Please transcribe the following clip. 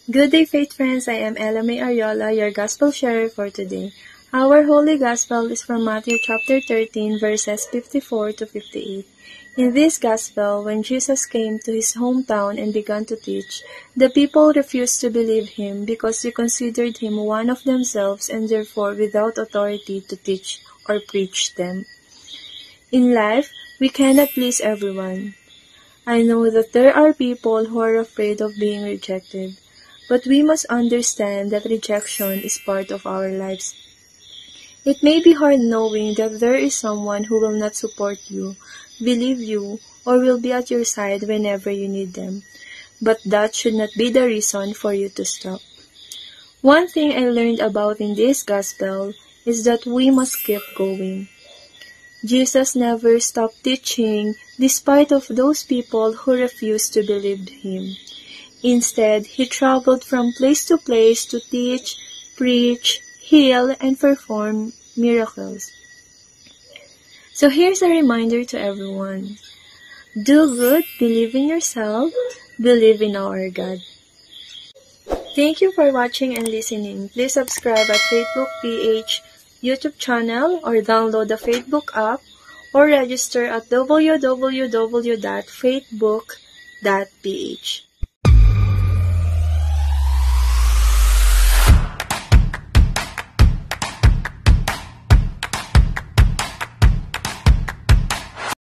Good day, faith friends. I am Ella May Ariola, your gospel sharer for today. Our holy gospel is from Matthew chapter 13, verses 54 to 58. In this gospel, when Jesus came to his hometown and began to teach, the people refused to believe him because they considered him one of themselves and therefore without authority to teach or preach them. In life, we cannot please everyone. I know that there are people who are afraid of being rejected, but we must understand that rejection is part of our lives. It may be hard knowing that there is someone who will not support you, believe you, or will be at your side whenever you need them, but that should not be the reason for you to stop. One thing I learned about in this gospel is that we must keep going. Jesus never stopped teaching despite of those people who refused to believe him. Instead, he traveled from place to place to teach, preach, heal, and perform miracles. So here's a reminder to everyone. Do good, believe in yourself, believe in our God. Thank you for watching and listening. Please subscribe at Facebook PH YouTube channel or download the Facebook app or register at www.faithbook.ph.